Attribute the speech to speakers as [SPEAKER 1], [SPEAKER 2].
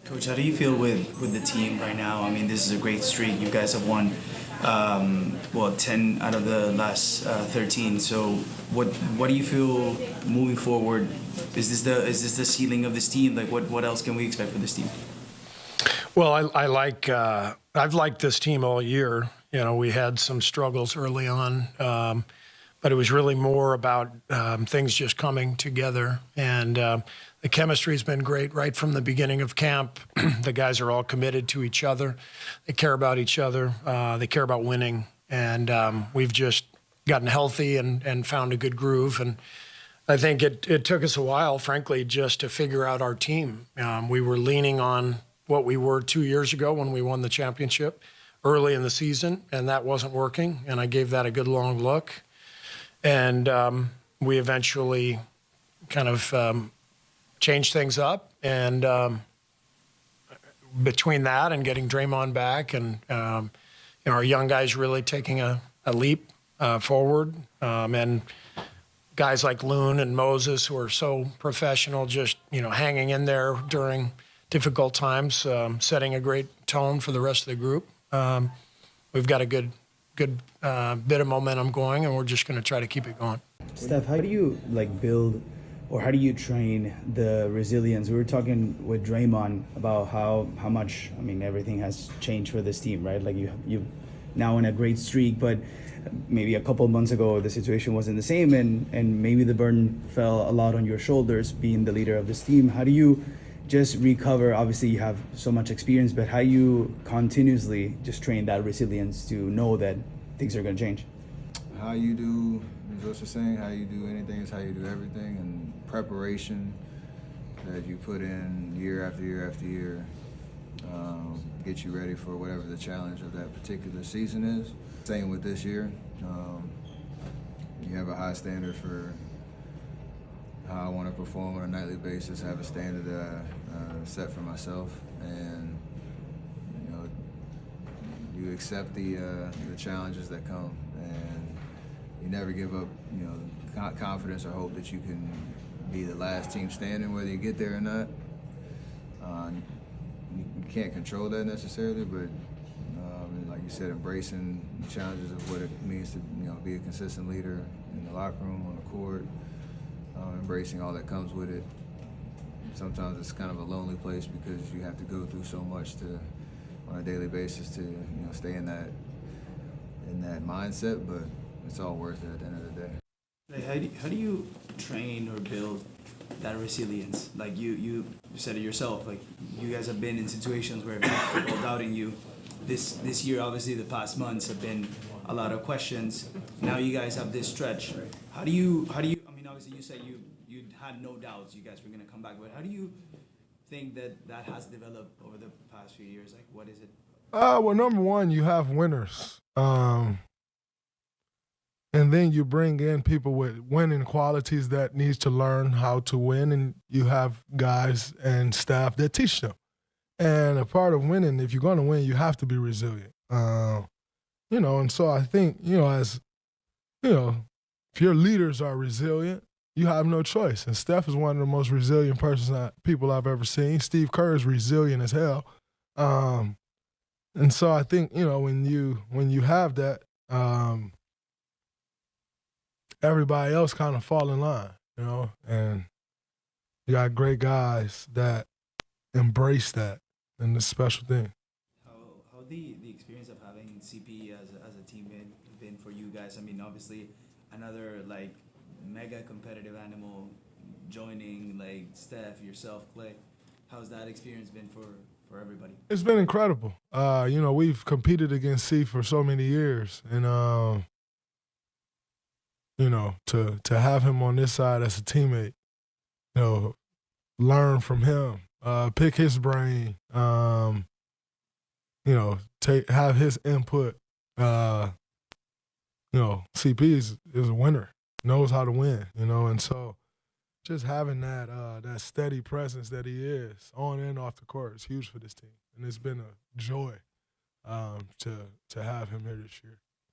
[SPEAKER 1] Coach, how do you feel with the team right now? I mean, this is a great streak. You guys have won, 10 out of the last 13. So, what do you feel moving forward? Is this the ceiling of this team? Like, what else can we expect for this team?
[SPEAKER 2] Well, I've liked this team all year. You know, we had some struggles early on, but it was really more about things just coming together. And the chemistry's been great right from the beginning of camp. The guys are all committed to each other. They care about each other. They care about winning. And we've just gotten healthy and found a good groove. And I think it took us a while, frankly, just to figure out our team. We were leaning on what we were 2 years ago when we won the championship early in the season, and that wasn't working. And I gave that a good long look. And we eventually kind of changed things up. And between that and getting Draymond back and our young guys really taking a leap forward, and guys like Loon and Moses, who are so professional, just hanging in there during difficult times, setting a great tone for the rest of the group. We've got a good bit of momentum going, and we're just going to try to keep it going.
[SPEAKER 1] Steph, how do you build, or how do you train the resilience? We were talking with Draymond about how much, everything has changed for this team, right? Like you now in a great streak, but maybe a couple of months ago the situation wasn't the same, and maybe the burden fell a lot on your shoulders being the leader of this team. How do you just recover? Obviously you have so much experience, but how you continuously just train that resilience to know that things are going to change?
[SPEAKER 3] How you do, as Josh was saying, how you do anything is how you do everything, and preparation that you put in year after year after year get you ready for whatever the challenge of that particular season is. Same with this year. You have a high standard for how I want to perform on a nightly basis. I have a standard set for myself, and you accept the challenges that come, and you never give up. Confidence or hope that you can be the last team standing, whether you get there or not. You can't control that necessarily, but like you said, embracing the challenges of what it means to be a consistent leader in the locker room, on the court. Embracing all that comes with it. Sometimes it's kind of a lonely place because you have to go through so much on a daily basis to stay in that mindset, but it's all worth it at the end of the day.
[SPEAKER 1] Like, how do you train or build that resilience? Like you said it yourself, like you guys have been in situations where people doubting you. This year, obviously, the past months have been a lot of questions. Now you guys have this stretch. How do you? Obviously, you said you had no doubts you guys were going to come back, but how do you think that has developed over the past few years? Like, what is it?
[SPEAKER 4] Well, number one, you have winners. And then you bring in people with winning qualities that needs to learn how to win, and you have guys and staff that teach them. And a part of winning, if you're going to win, you have to be resilient. And so I think, if your leaders are resilient, you have no choice. And Steph is one of the most resilient people I've ever seen. Steve Kerr is resilient as hell. And so I think, when you have that, everybody else kind of fall in line, and you got great guys that embrace that, and it's a special thing.
[SPEAKER 1] How the experience of having CP as a teammate been for you guys? Obviously another mega competitive animal joining Steph, yourself, Clay. How's that experience been for everybody?
[SPEAKER 4] It's been incredible. We've competed against C for so many years, and to have him on this side as a teammate, learn from him, pick his brain, have his input. CP is a winner, knows how to win, and so just having that steady presence that he is on and off the court is huge for this team, and it's been a joy to have him here this year.